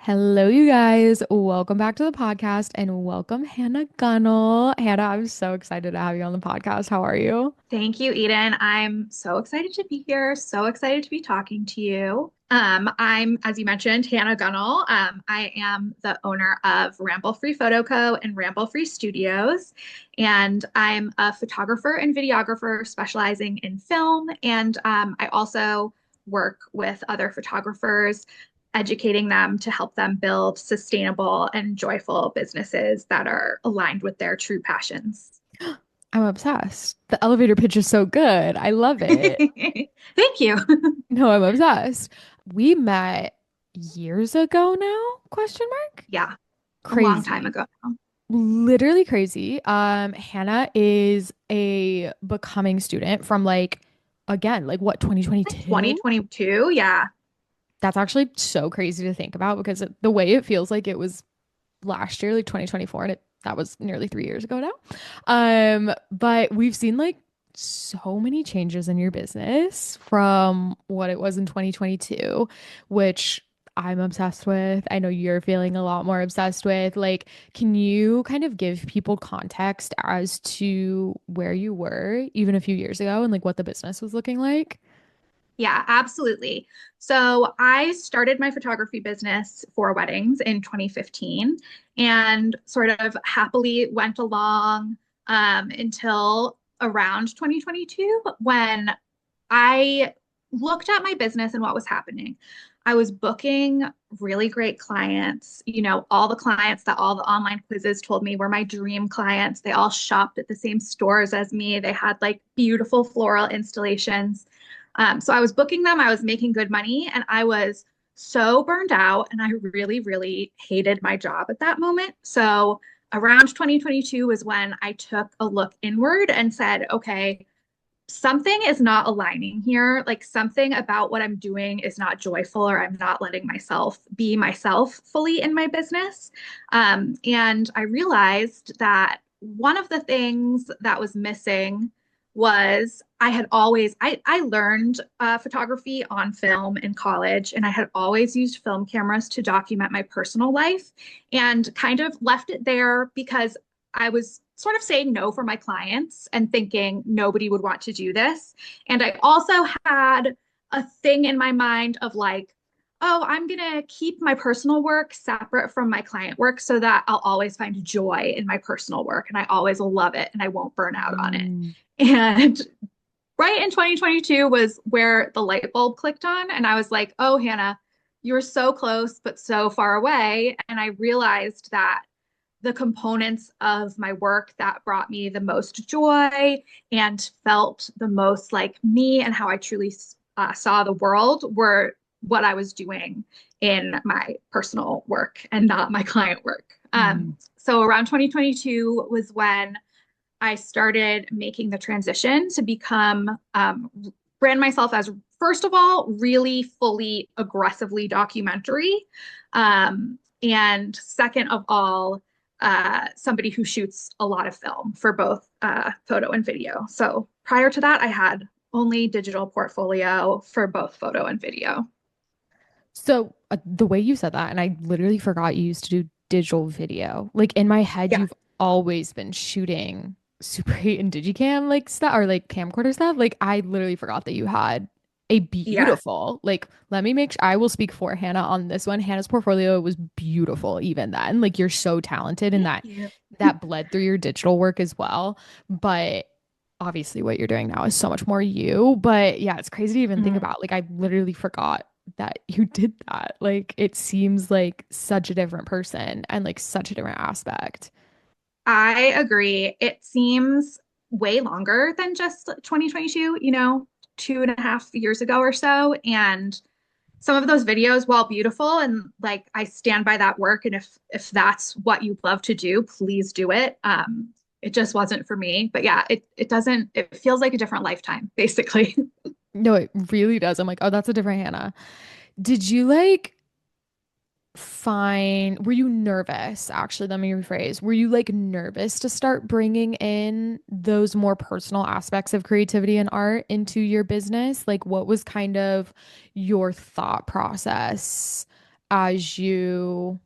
Hello, you guys. Welcome back to the podcast and welcome Hannah Gunnell. Hannah, I'm so excited to have you on the podcast. How are you? Thank you, Eden. I'm so excited to be here. So excited to be talking to you. I'm, as you mentioned, Hannah Gunnell. I am the owner of Ramble Free Photo Co. and Ramble Free Studios, and I'm a photographer and videographer specializing in film. And I also work with other photographers, educating them to help them build sustainable and joyful businesses that are aligned with their true passions. I'm obsessed. The elevator pitch is so good. I love it. Thank you. No, I'm obsessed. We met years ago now? Question mark? Yeah, a long time Crazy. ago now. Literally crazy. Hannah is a becoming student from again, like what, Like 2022? 2022. Yeah. That's actually so crazy to think about because the way it feels like it was last year, like 2024, and that was nearly 3 years ago now. But we've seen like so many changes in your business from what it was in 2022, which I'm obsessed with. I know you're feeling a lot more obsessed with. Like, can you kind of give people context as to where you were even a few years ago and like what the business was looking like? Yeah, absolutely. So I started my photography business for weddings in 2015 and sort of happily went along until around 2022 when I looked at my business and what was happening. I was booking really great clients, all the clients that all the online quizzes told me were my dream clients. They all shopped at the same stores as me. They had like beautiful floral installations. So I was booking them, I was making good money, and I was so burned out. And I really, really hated my job at that moment. So around 2022 was when I took a look inward and said, okay, something is not aligning here. Like something about what I'm doing is not joyful, or I'm not letting myself be myself fully in my business. And I realized that one of the things that was missing was I learned photography on film in college, and I had always used film cameras to document my personal life and kind of left it there because I was sort of saying no for my clients and thinking nobody would want to do this. And I also had a thing in my mind of like, oh, I'm going to keep my personal work separate from my client work so that I'll always find joy in my personal work and I always will love it and I won't burn out on it. Mm. And right in 2022 was where the light bulb clicked on. And I was like, oh, Hannah, you were so close, but so far away. And I realized that the components of my work that brought me the most joy and felt the most like me and how I truly saw the world were what I was doing in my personal work and not my client work. Mhm. So around 2022 was when I started making the transition to become brand myself as, first of all, really fully aggressively documentary. And second of all, somebody who shoots a lot of film for both photo and video. So prior to that, I had only digital portfolio for both photo and video. So the way you said that, and I literally forgot you used to do digital video. Like in my head, Yeah. you've always been shooting Super 8 and Digicam like stuff or like camcorder stuff. Like I literally forgot that you had a Yes. beautiful, like, let me make sure I will speak for Hannah on this one. Hannah's portfolio was beautiful even then. Like you're so talented and Thank that you. that bled through your digital work as well. But obviously what you're doing now is so much more you. But yeah, it's crazy to even think Mhm. about. Like I literally forgot that you did that. Like it seems like such a different person and like such a different aspect. I agree. It seems way longer than just 2022, 2.5 years ago or so. And some of those videos, while beautiful, and like I stand by that work, and if that's what you love to do, please do it. It just wasn't for me. But yeah, it doesn't, it feels like a different lifetime, basically. No, it really does. I'm like, oh, that's a different Hannah. Did you were you nervous? Actually, let me rephrase. Were you like nervous to start bringing in those more personal aspects of creativity and art into your business? Like, what was kind of your thought process as you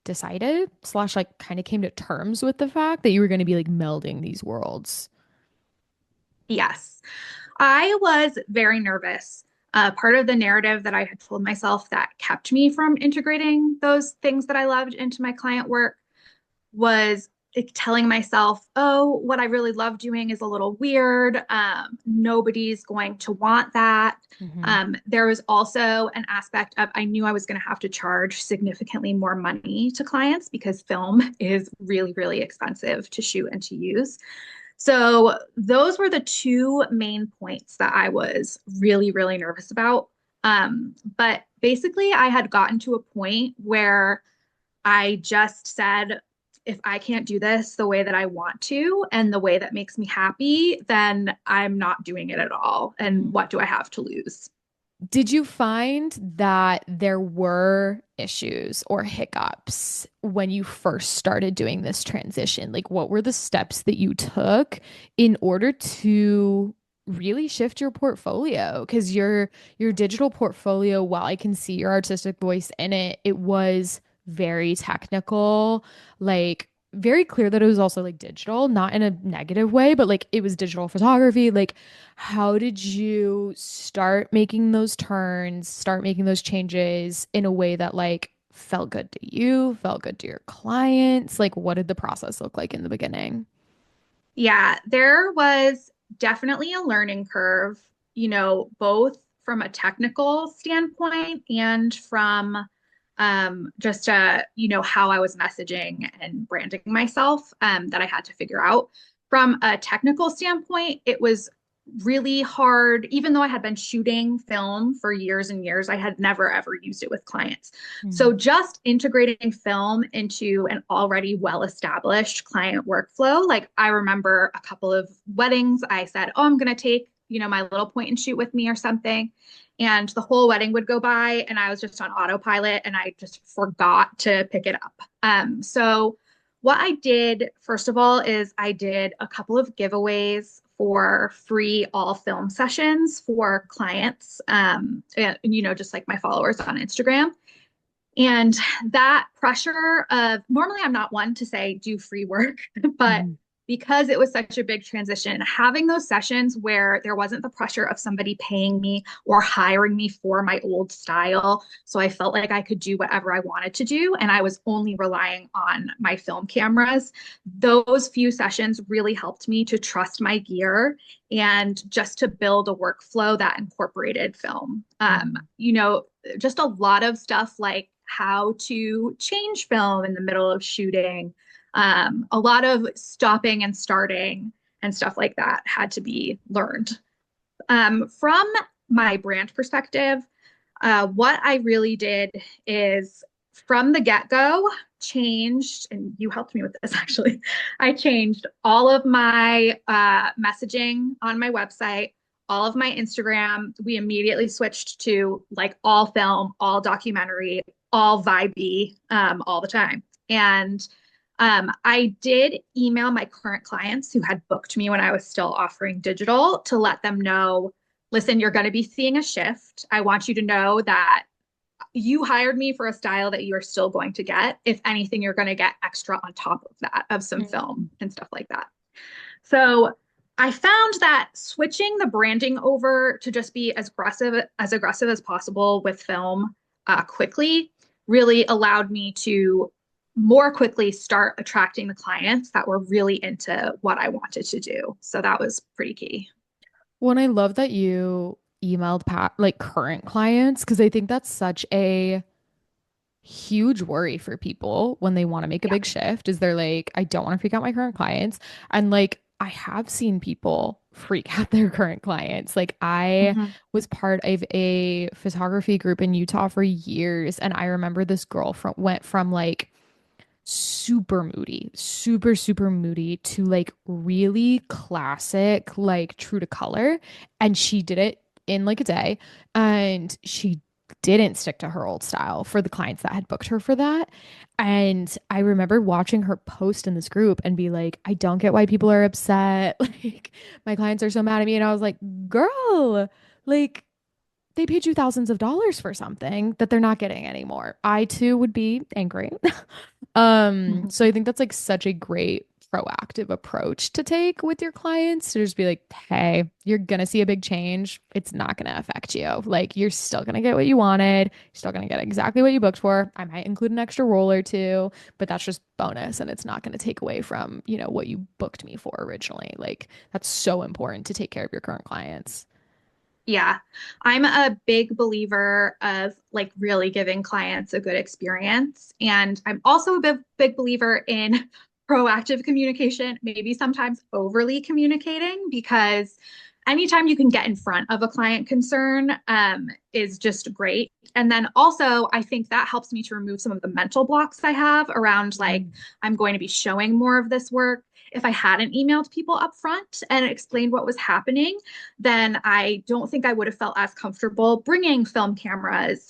decided slash like kind of came to terms with the fact that you were going to be like melding these worlds? Yes. I was very nervous. Part of the narrative that I had told myself that kept me from integrating those things that I loved into my client work was like telling myself, oh, what I really love doing is a little weird. Nobody's going to want that. Hmm. There was also an aspect of I knew I was going to have to charge significantly more money to clients because film is really, really expensive to shoot and to use. So those were the two main points that I was really, really nervous about. But basically, I had gotten to a point where I just said, if I can't do this the way that I want to and the way that makes me happy, then I'm not doing it at all. And what do I have to lose? Did you find that there were issues or hiccups when you first started doing this transition? Like, what were the steps that you took in order to really shift your portfolio? Because your digital portfolio, while I can see your artistic voice in it, it was very technical, like very clear that it was also like digital, not in a negative way, but like it was digital photography. Like, how did you start making those turns, start making those changes in a way that like felt good to you, felt good to your clients? Like, what did the process look like in the beginning? Yeah, there was definitely a learning curve, both from a technical standpoint and from just how I was messaging and branding myself that I had to figure out. From a technical standpoint, it was really hard, even though I had been shooting film for years and years, I had never ever used it with clients. Mm. So just integrating film into an already well-established client workflow, like I remember a couple of weddings, I said, "Oh, I'm going to take, my little point and shoot with me or something." And the whole wedding would go by and I was just on autopilot and I just forgot to pick it up. So what I did, first of all, is I did a couple of giveaways for free all film sessions for clients, just like my followers on Instagram. And that pressure of normally I'm not one to say do free work, but Mhm. because it was such a big transition, having those sessions where there wasn't the pressure of somebody paying me or hiring me for my old style. So I felt like I could do whatever I wanted to do. And I was only relying on my film cameras. Those few sessions really helped me to trust my gear and just to build a workflow that incorporated film. Mhm. Just a lot of stuff like how to change film in the middle of shooting. A lot of stopping and starting and stuff like that had to be learned. From my brand perspective, what I really did is from the get-go changed, and you helped me with this actually. I changed all of my messaging on my website, all of my Instagram. We immediately switched to like all film, all documentary, all vibey, all the time. And I did email my current clients who had booked me when I was still offering digital to let them know, listen, you're going to be seeing a shift. I want you to know that you hired me for a style that you are still going to get. If anything, you're going to get extra on top of that of some film and stuff like that. So I found that switching the branding over to just be as aggressive as possible with film quickly really allowed me to more quickly start attracting the clients that were really into what I wanted to do. So that was pretty key. Well, and I love that you emailed like current clients because I think that's such a huge worry for people when they want to make a Yeah. big shift is they're like, I don't want to freak out my current clients. And like, I have seen people freak out their current clients. Like, I Mhm. was part of a photography group in Utah for years. And I remember this girl went from like super moody, super, super moody to like really classic, like true to color. And she did it in like a day. And she didn't stick to her old style for the clients that had booked her for that. And I remember watching her post in this group and be like, I don't get why people are upset. Like, my clients are so mad at me. And I was like, girl, like, they paid you thousands of dollars for something that they're not getting anymore. I too would be angry. So I think that's like such a great proactive approach to take with your clients to just be like, hey, you're gonna see a big change. It's not gonna affect you. Like you're still gonna get what you wanted. You're still gonna get exactly what you booked for. I might include an extra roll or two, but that's just bonus and it's not gonna take away from, what you booked me for originally. Like that's so important to take care of your current clients. Yeah, I'm a big believer of like really giving clients a good experience. And I'm also a big believer in proactive communication, maybe sometimes overly communicating, because anytime you can get in front of a client concern is just great. And then also, I think that helps me to remove some of the mental blocks I have around like, Mm. I'm going to be showing more of this work. If I hadn't emailed people up front and explained what was happening, then I don't think I would have felt as comfortable bringing film cameras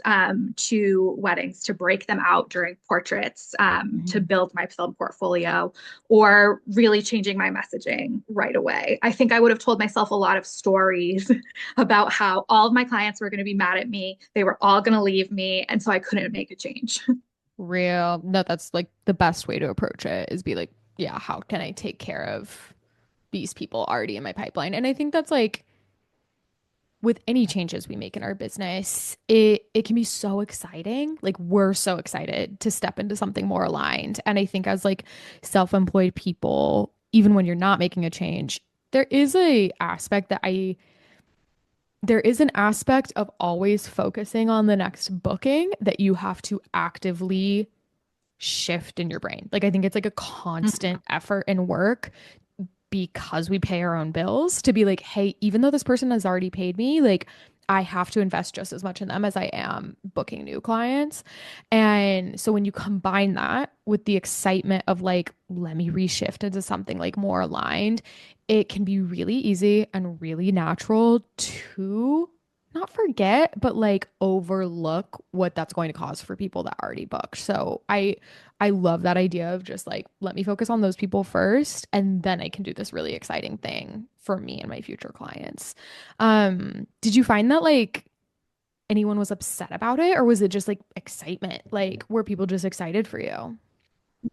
to weddings to break them out during portraits, to Mhm. build my film portfolio, or really changing my messaging right away. I think I would have told myself a lot of stories about how all of my clients were going to be mad at me. They were all going to leave me. And so I couldn't make a change. Real. No, that's like the best way to approach it is be like, yeah, how can I take care of these people already in my pipeline? And I think that's like with any changes we make in our business, it can be so exciting. Like we're so excited to step into something more aligned. And I think as like self-employed people, even when you're not making a change, there is a aspect that I there is an aspect of always focusing on the next booking that you have to actively shift in your brain. Like I think it's like a constant effort and work because we pay our own bills to be like, hey, even though this person has already paid me, like I have to invest just as much in them as I am booking new clients. And so when you combine that with the excitement of like, let me reshift into something like more aligned, it can be really easy and really natural to not forget, but like overlook what that's going to cause for people that already booked. So I love that idea of just like, let me focus on those people first, and then I can do this really exciting thing for me and my future clients. Did you find that like anyone was upset about it, or was it just like excitement? Like, were people just excited for you?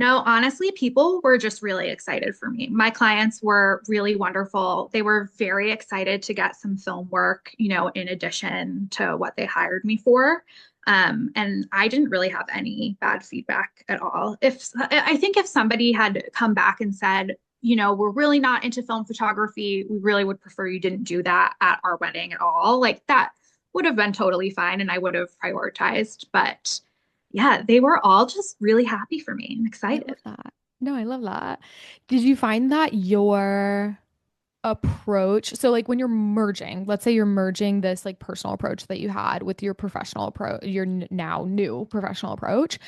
No, honestly, people were just really excited for me. My clients were really wonderful. They were very excited to get some film work, in addition to what they hired me for. And I didn't really have any bad feedback at all. If I think if somebody had come back and said, we're really not into film photography, we really would prefer you didn't do that at our wedding at all, like that would have been totally fine and I would have prioritized. But yeah, they were all just really happy for me and I excited. love that. No, I love that. Did you find that your approach, so like when you're merging, let's say you're merging this like personal approach that you had with your professional approach, your now new professional approach,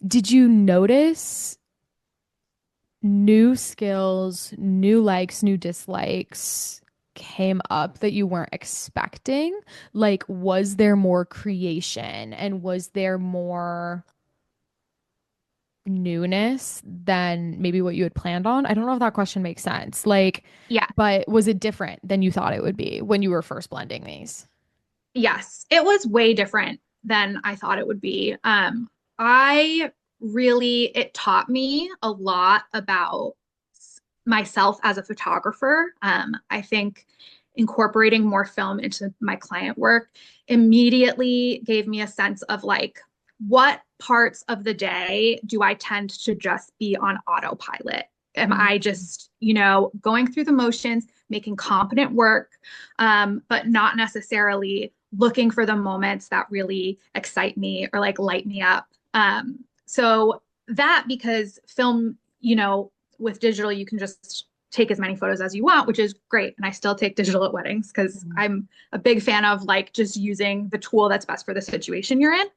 did you notice new skills, new likes, new dislikes came up that you weren't expecting? Like, was there more creation and was there more newness than maybe what you had planned on? I don't know if that question makes sense. Like, Yeah. but was it different than you thought it would be when you were first blending these? Yes, it was way different than I thought it would be. I really, it taught me a lot about myself as a photographer. I think incorporating more film into my client work immediately gave me a sense of like, what parts of the day do I tend to just be on autopilot? Am Mm. I just, going through the motions, making competent work, but not necessarily looking for the moments that really excite me or like light me up. So that because film, with digital, you can just take as many photos as you want, which is great. And I still take digital at weddings because Mhm. I'm a big fan of like just using the tool that's best for the situation you're in.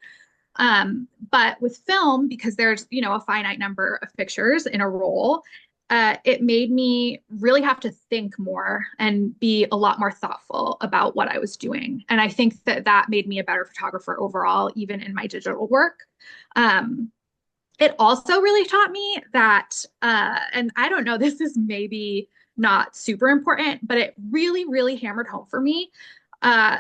But with film, because there's, a finite number of pictures in a roll, it made me really have to think more and be a lot more thoughtful about what I was doing. And I think that that made me a better photographer overall, even in my digital work. Um, it also really taught me that, and I don't know, this is maybe not super important, but it really, really hammered home for me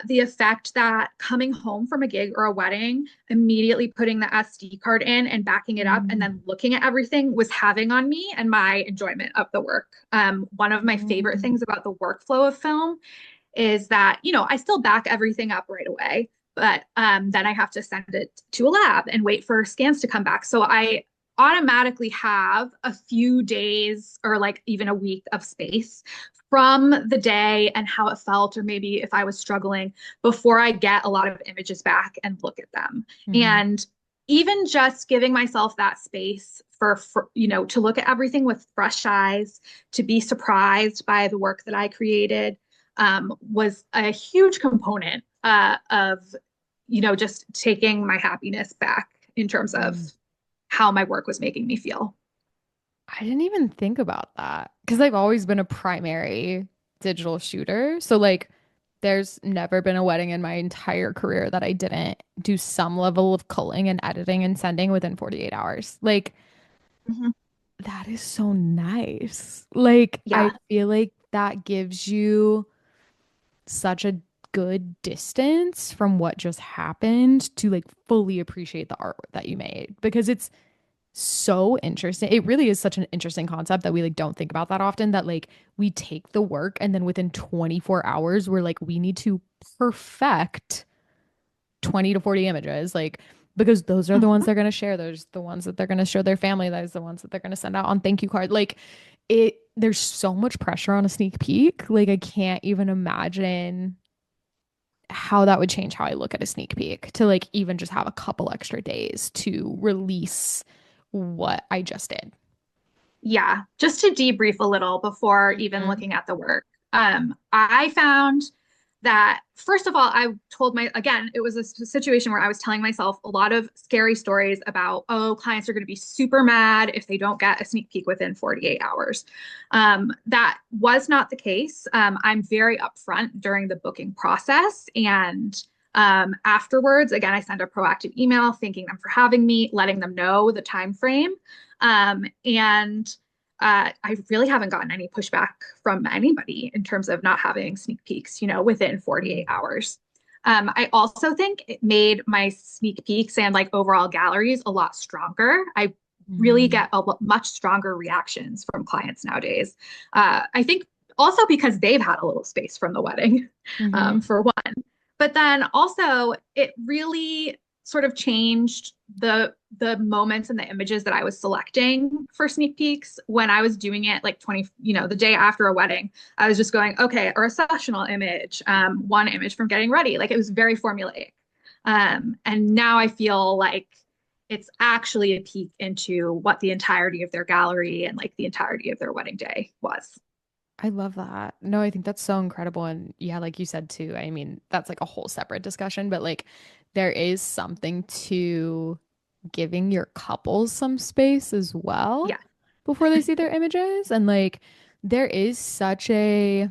the effect that coming home from a gig or a wedding, immediately putting the SD card in and backing it up and Mm, then looking at everything was having on me and my enjoyment of the work. One of my favorite mm, things about the workflow of film is that, I still back everything up right away, but then I have to send it to a lab and wait for scans to come back. So I automatically have a few days or like even a week of space from the day and how it felt, or maybe if I was struggling before I get a lot of images back and look at them. mhm. And even just giving myself that space for to look at everything with fresh eyes, to be surprised by the work that I created, was a huge component of just taking my happiness back in terms of Mm. how my work was making me feel. I didn't even think about that because I've always been a primary digital shooter. So like there's never been a wedding in my entire career that I didn't do some level of culling and editing and sending within 48 hours. Like Mhm. that is so nice. Like I Yeah. feel like that gives you such a good distance from what just happened to like fully appreciate the artwork that you made because it's so interesting. It really is such an interesting concept that we like don't think about that often that like we take the work and then within 24 hours we're like we need to perfect 20 to 40 images like because those are the ones Mhm. they're going to share. Those the ones that they're going to show their family. That is the ones that they're going to send out on thank you card. Like it there's so much pressure on a sneak peek. Like I can't even imagine how that would change how I look at a sneak peek to like even just have a couple extra days to release what I just did. Yeah, just to debrief a little before even Mhm. looking at the work. I found that, first of all, again, it was a situation where I was telling myself a lot of scary stories about, oh, clients are going to be super mad if they don't get a sneak peek within 48 hours. That was not the case. I'm very upfront during the booking process. And afterwards, again, I send a proactive email thanking them for having me, letting them know the time frame. And I really haven't gotten any pushback from anybody in terms of not having sneak peeks, within 48 hours. I also think it made my sneak peeks and like overall galleries a lot stronger. I really Mhm. get much stronger reactions from clients nowadays. I think also because they've had a little space from the wedding, Mhm. for one. But then also, it really sort of changed the moments and the images that I was selecting for sneak peeks when I was doing it like 20, the day after a wedding. I was just going, okay, a recessional image, one image from getting ready. Like it was very formulaic. And now I feel like it's actually a peek into what the entirety of their gallery and like the entirety of their wedding day was. I love that. No, I think that's so incredible. And yeah, like you said too, I mean, that's like a whole separate discussion, but like there is something to giving your couples some space as well Yeah. before they see their images. And like there is such a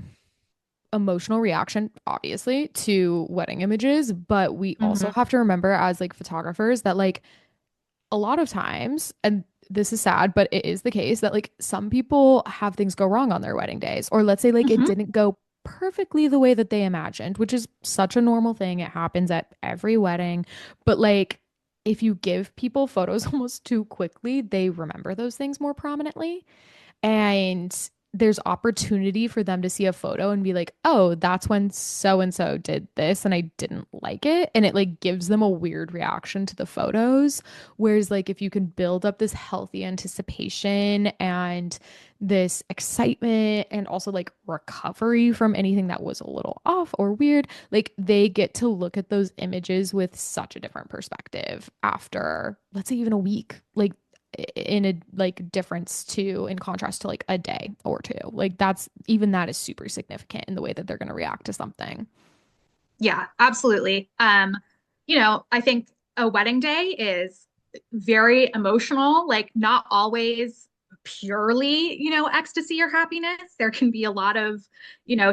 emotional reaction, obviously, to wedding images, but we also Mhm. have to remember as like photographers that like a lot of times, and this is sad, but it is the case that like some people have things go wrong on their wedding days, or let's say like it Mhm. didn't go perfectly the way that they imagined, which is such a normal thing. It happens at every wedding. But like if you give people photos almost too quickly, they remember those things more prominently. And there's opportunity for them to see a photo and be like, oh, that's when so and so did this and I didn't like it. And it like gives them a weird reaction to the photos. Whereas, like, if you can build up this healthy anticipation and this excitement and also like recovery from anything that was a little off or weird, like, they get to look at those images with such a different perspective after, let's say, even a week. Like, in a like difference to in contrast to like a day or two. Like that's even that is super significant in the way that they're going to react to something. Yeah, absolutely. I think a wedding day is very emotional, like not always purely, ecstasy or happiness. There can be a lot of,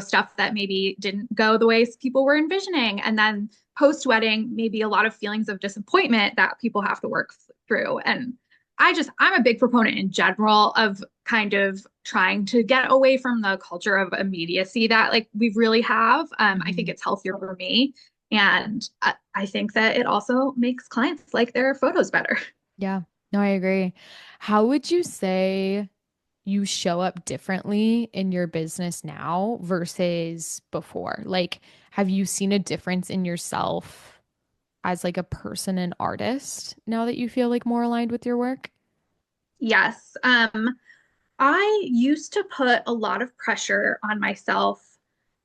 stuff that maybe didn't go the way people were envisioning. And then post-wedding, maybe a lot of feelings of disappointment that people have to work through. And I'm a big proponent in general of kind of trying to get away from the culture of immediacy that like we really have. I think Mhm. it's healthier for me. And I think that it also makes clients like their photos better. Yeah, no, I agree. How would you say you show up differently in your business now versus before? Like, have you seen a difference in yourself as like a person and artist now that you feel like more aligned with your work? Yes. I used to put a lot of pressure on myself.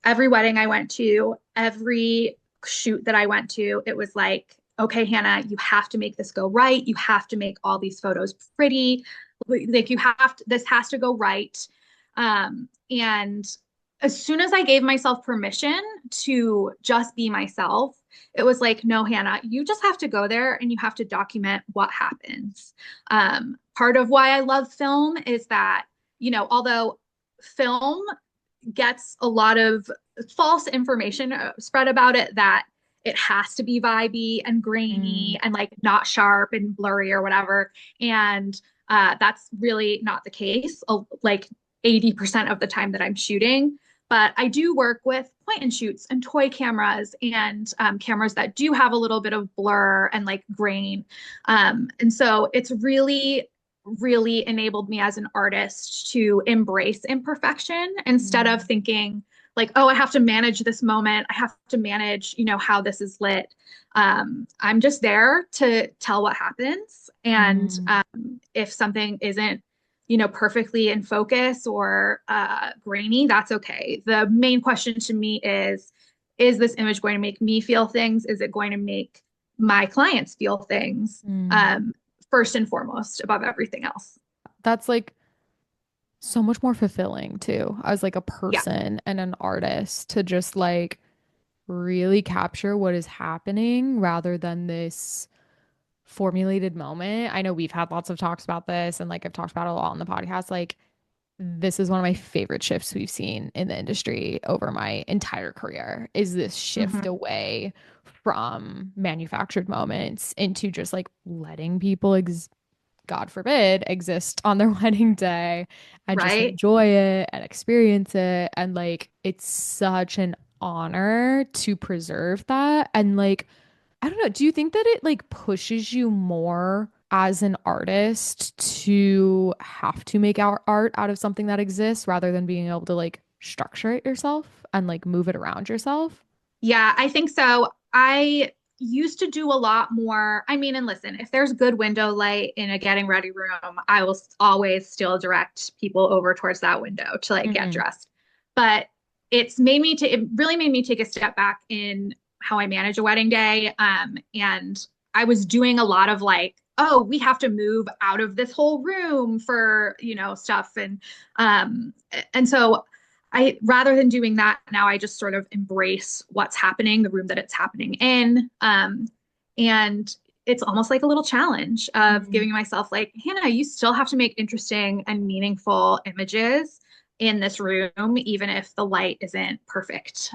Every wedding I went to, every shoot that I went to, it was like, okay, Hannah, you have to make this go right. You have to make all these photos pretty. Like you have to, this has to go right. And as soon as I gave myself permission to just be myself, it was like, no, Hannah, you just have to go there and you have to document what happens. Part of why I love film is that, although film gets a lot of false information spread about it, that it has to be vibey and Mm, grainy and like not sharp and blurry or whatever. And that's really not the case, like 80% of the time that I'm shooting. But I do work with point and shoots and toy cameras and cameras that do have a little bit of blur and like grain. And so it's really enabled me as an artist to embrace imperfection instead of mm, thinking like, oh, I have to manage this moment. I have to manage, how this is lit. I'm just there to tell what happens. And mm, if something isn't, perfectly in focus or grainy, that's okay. The main question to me is this image going to make me feel things? Is it going to make my clients feel things? mm. First and foremost above everything else. That's like so much more fulfilling too, as like a Yeah. person and an artist to just like really capture what is happening rather than this formulated moment. I know we've had lots of talks about this and like I've talked about it a lot on the podcast. Like this is one of my favorite shifts we've seen in the industry over my entire career is this shift Hmm. away from manufactured moments into just like letting people God forbid, exist on their wedding day and just Right? enjoy it and experience it. And like, it's such an honor to preserve that. And like, I don't know, do you think that it like pushes you more as an artist to have to make our art out of something that exists rather than being able to like structure it yourself and like move it around yourself? Yeah, I think so. I used to do a lot more. I mean, and listen, if there's good window light in a getting ready room, I will always still direct people over towards that window to like get Hmm. dressed. But it really made me take a step back in how I manage a wedding day. And I was doing a lot of like, oh, we have to move out of this whole room for, stuff. Um, and so I rather than doing that now, I just sort of embrace what's happening, the room that it's happening in. And it's almost like a little challenge of Mm. giving myself like, Hannah, you still have to make interesting and meaningful images in this room, even if the light isn't perfect,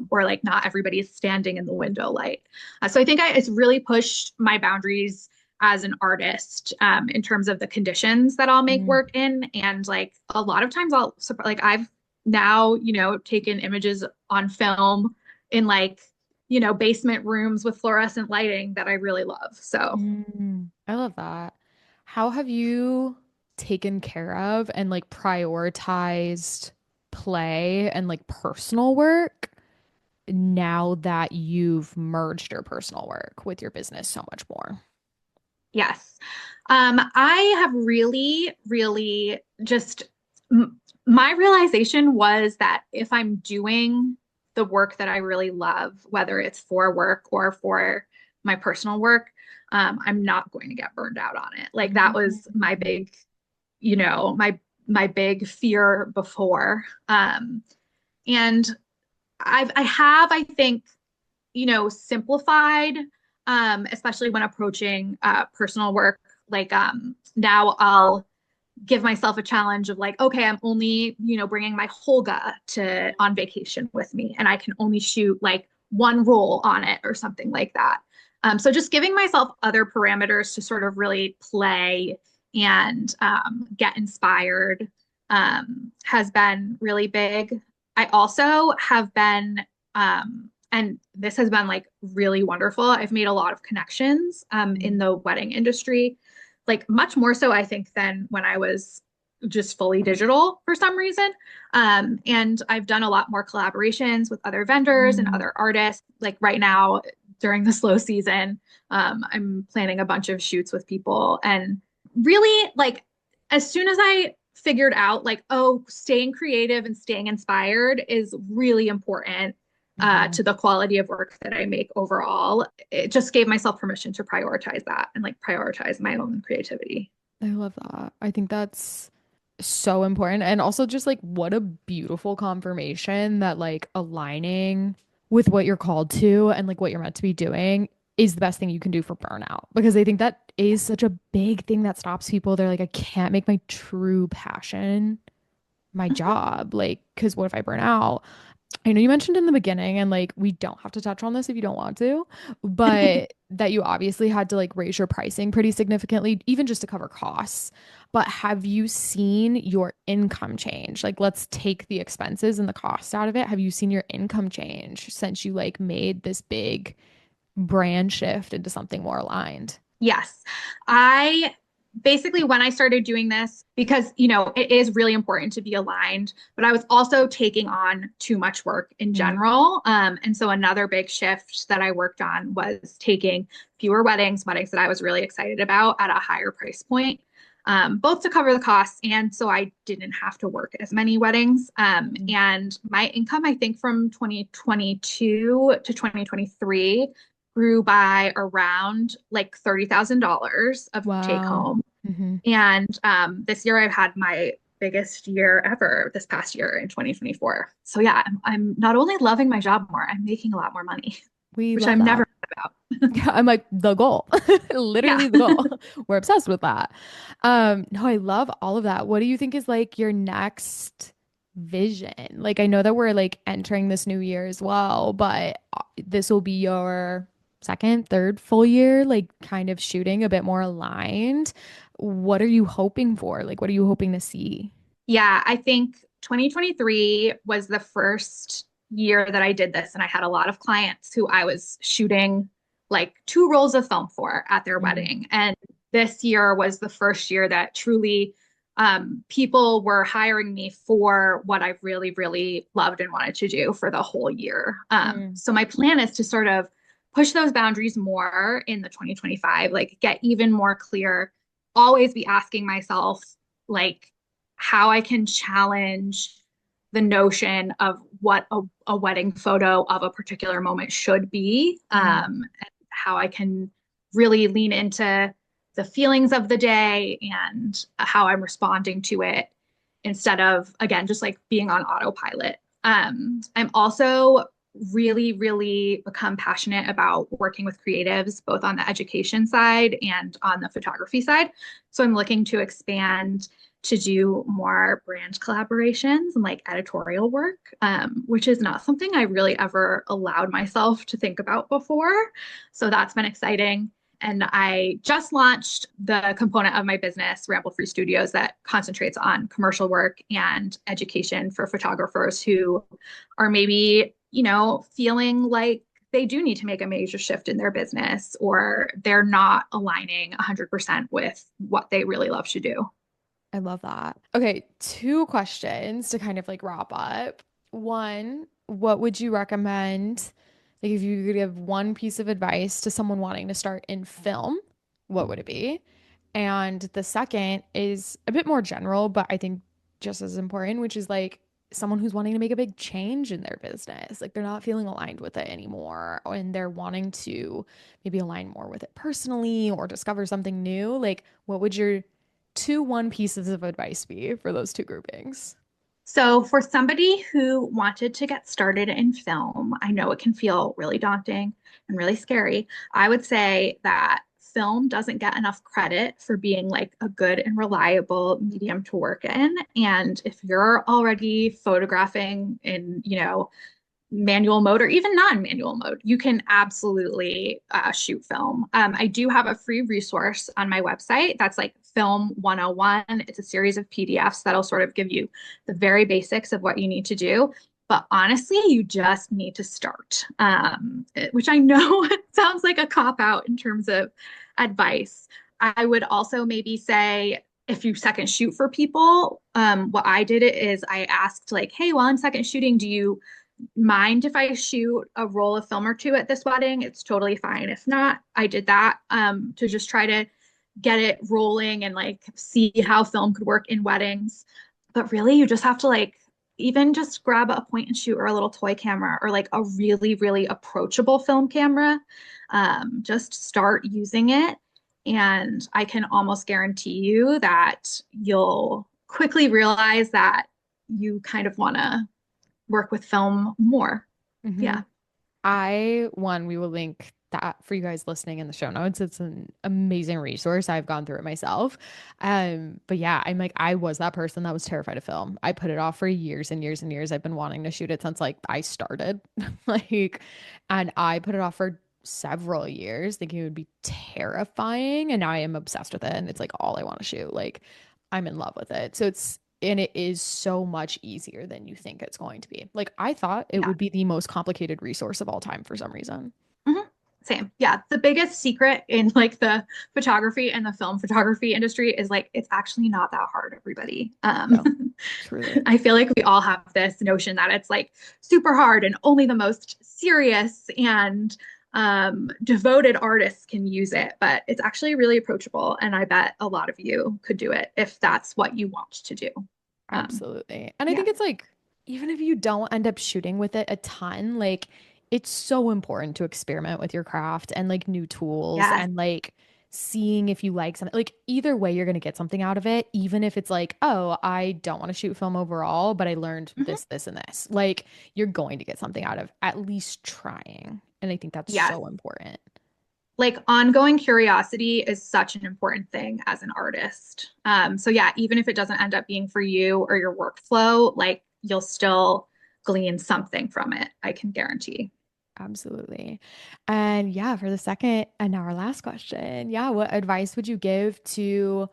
or like not everybody is standing in the window light. So I think it's really pushed my boundaries as an artist, in terms of the conditions that I'll make Mm. work in. And like a lot of times like I've now, taken images on film in like, basement rooms with fluorescent lighting that I really love. So, Mm, I love that. How have you taken care of and like prioritized play and like personal work now that you've merged your personal work with your business so much more? yes. I have really just my realization was that if I'm doing the work that I really love, whether it's for work or for my personal work, I'm not going to get burned out on it. Like that was my Mm. big, my big fear before. And I think, simplified, especially when approaching personal work. Like now I'll give myself a challenge of like, okay, I'm only, bringing my Holga to on vacation with me, and I can only shoot like one roll on it or something like that. So just giving myself other parameters to sort of really play and get inspired has been really big. I also have been, and this has been like really wonderful. I've made a lot of connections in the wedding industry, like much more so, I think, than when I was just fully digital for some reason. And I've done a lot more collaborations with other vendors and Mm. other artists. Like right now, during the slow season, I'm planning a bunch of shoots with people. And really, like, as soon as I figured out, like, oh, staying creative and staying inspired is really important Mhm. to the quality of work that I make overall, it just gave myself permission to prioritize that and like prioritize my own creativity. I love that. I think that's so important. And also just like what a beautiful confirmation that like aligning with what you're called to and like what you're meant to be doing is the best thing you can do for burnout. Because I think that is such a big thing that stops people. They're like, I can't make my true passion my job. Like, because what if I burn out? I know you mentioned in the beginning, and like we don't have to touch on this if you don't want to, but that you obviously had to like raise your pricing pretty significantly, even just to cover costs. But have you seen your income change? Like, let's take the expenses and the costs out of it. Have you seen your income change since you like made this big brand shift into something more aligned? Yes. I basically, when I started doing this, because, you know, it is really important to be aligned, but I was also taking on too much work in Mm. general. And so another big shift that I worked on was taking fewer weddings that I was really excited about at a higher price point. Both to cover the costs and so I didn't have to work as many weddings. Mm. And my income, I think from 2022 to 2023 grew by around like $30,000 of take Wow. home. Hmm. And this year I've had my biggest year ever this past year in 2024. So yeah, I'm not only loving my job more, I'm making a lot more money, We which love I'm that. never mad about. Yeah, I'm like the goal. Yeah. Literally the goal. We're obsessed with that. No, I love all of that. What do you think is like your next vision? Like I know that we're like entering this new year as well, but this will be your second, third full year, like kind of shooting a bit more aligned. What are you hoping for? Like what are you hoping to see? Yeah, I think 2023 was the first year that I did this, and I had a lot of clients who I was shooting like two rolls of film for at their Mm. wedding. And this year was the first year that truly people were hiring me for what I really, really loved and wanted to do for the whole year. Mm. So my plan is to sort of push those boundaries more in the 2025, like get even more clear, always be asking myself, like, how I can challenge the notion of what a wedding photo of a particular moment should be, Mm. and how I can really lean into the feelings of the day and how I'm responding to it instead of, again, just like being on autopilot. I'm also really, really become passionate about working with creatives, both on the education side and on the photography side. So I'm looking to expand to do more brand collaborations and like editorial work, which is not something I really ever allowed myself to think about before. So that's been exciting. And I just launched the component of my business, Ramble Free Studios, that concentrates on commercial work and education for photographers who are maybe, you know, feeling like they do need to make a major shift in their business or they're not aligning 100% with what they really love to do. I love that. Okay, two questions to kind of like wrap up. One, what would you recommend? Like, if you could give one piece of advice to someone wanting to start in film, what would it be? And the second is a bit more general, but I think just as important, which is like someone who's wanting to make a big change in their business. Like, they're not feeling aligned with it anymore, and they're wanting to maybe align more with it personally or discover something new. Like, what would your two one pieces of advice be for those two groupings? So, for somebody who wanted to get started in film, I know it can feel really daunting and really scary. I would say that film doesn't get enough credit for being like a good and reliable medium to work in. And if you're already photographing in, you know, manual mode or even non-manual mode, you can absolutely shoot film. I do have a free resource on my website that's like Film 101. It's a series of PDFs that'll sort of give you the very basics of what you need to do. But honestly, you just need to start, which I know sounds like a cop out in terms of advice. I would also maybe say if you second shoot for people, what I did is I asked like, hey, while I'm second shooting, do you mind if I shoot a roll of film or two at this wedding? It's totally fine. If not, I did that to just try to get it rolling and like see how film could work in weddings. But really, you just have to like even just grab a point and shoot or a little toy camera or like a really, really approachable film camera. Just start using it. And I can almost guarantee you that you'll quickly realize that you kind of want to work with film more. Hmm. Yeah. We will link that for you guys listening in the show notes. It's an amazing resource. I've gone through it myself. But yeah, I was that person that was terrified of film. I put it off for years and years and years. I've been wanting to shoot it since like I started. Like, and I put it off for several years, thinking it would be terrifying. And now I am obsessed with it. And it's like all I want to shoot. Like, I'm in love with it. And it is so much easier than you think it's going to be. Like, I thought it Yeah. would be the most complicated resource of all time for some reason. Mhm. Same. Yeah. The biggest secret in like the photography and the film photography industry is like it's actually not that hard, everybody. No, truly. I feel like we all have this notion that it's like super hard and only the most serious and devoted artists can use it, but it's actually really approachable. And I bet a lot of you could do it if that's what you want to do. Um, Absolutely. And I yeah. think it's like, even if you don't end up shooting with it a ton, like it's so important to experiment with your craft and like new tools Yes. and like seeing if you like something. Like either way, you're going to get something out of it, even if it's like, oh, I don't want to shoot film overall, but I learned Mhm. this, this, and this. Like you're going to get something out of at least trying. And I think that's Yes. so important. Like ongoing curiosity is such an important thing as an artist. So yeah, even if it doesn't end up being for you or your workflow, like you'll still glean something from it, I can guarantee. Absolutely. And yeah, for the second and our last question, yeah, what advice would you give to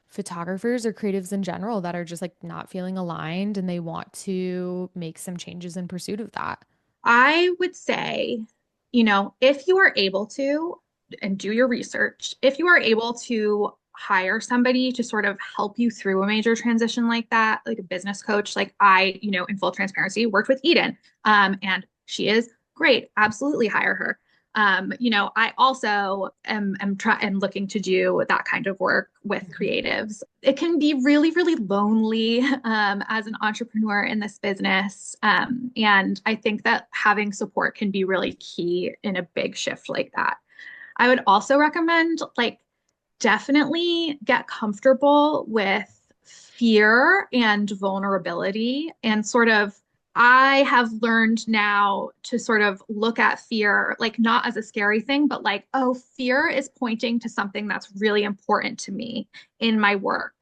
photographers or creatives in general that are just like not feeling aligned and they want to make some changes in pursuit of that? I would say, if you are able to and do your research, if you are able to hire somebody to sort of help you through a major transition like that, like a business coach, like I, in full transparency, worked with Eden, and she is great. Absolutely hire her. I also am looking to do that kind of work with Mhm. creatives. It can be really, really lonely as an entrepreneur in this business. And I think that having support can be really key in a big shift like that. I would also recommend like definitely get comfortable with fear and vulnerability and sort of I have learned now to sort of look at fear like not as a scary thing, but like, oh, fear is pointing to something that's really important to me in my work.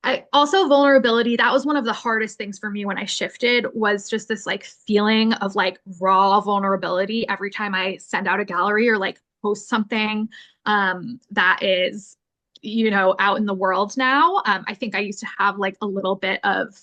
I also vulnerability, that was one of the hardest things for me when I shifted was just this like feeling of like raw vulnerability every time I send out a gallery or like post something that is out in the world now. I think I used to have like a little bit of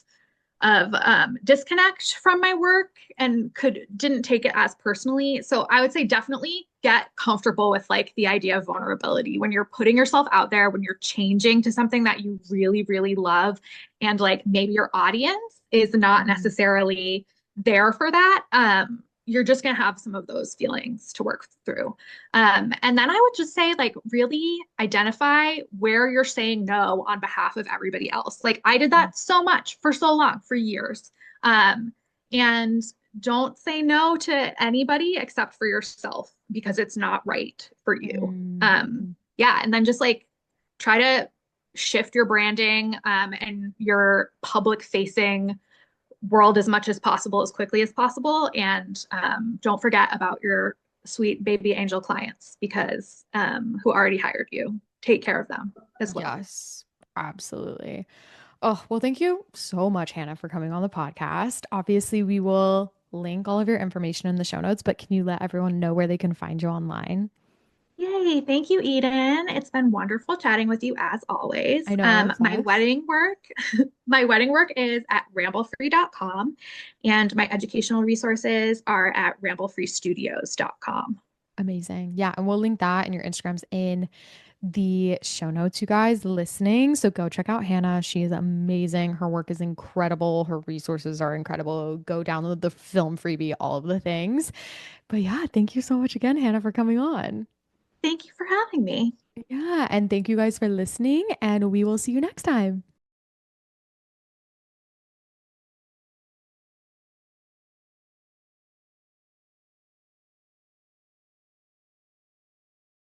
disconnect from my work and could didn't take it as personally. So I would say definitely get comfortable with like the idea of vulnerability when you're putting yourself out there, when you're changing to something that you really, really love, and like maybe your audience is not Mhm. necessarily there for that. You're just going to have some of those feelings to work through. And then I would just say, like, really identify where you're saying no on behalf of everybody else. Like, I did that so much for so long, for years. And don't say no to anybody except for yourself because it's not right for you. Mhm. Yeah. And then just like try to shift your branding and your public facing world as much as possible, as quickly as possible. And don't forget about your sweet baby angel clients because who already hired you. Take care of them as well. Yes, absolutely. Oh, well, thank you so much, Hannah, for coming on the podcast. Obviously, we will link all of your information in the show notes, but can you let everyone know where they can find you online? Yay. Thank you, Eden. It's been wonderful chatting with you as I always. know, My likewise. wedding work, my wedding work is at ramblefree.com, and my educational resources are at ramblefreestudios.com. Amazing. Yeah. And we'll link that and your Instagrams in the show notes, you guys listening. So go check out Hannah. She is amazing. Her work is incredible. Her resources are incredible. Go download the film freebie, all of the things. But yeah, thank you so much again, Hannah, for coming on. Thank you for having me. Yeah. And thank you guys for listening. And we will see you next time.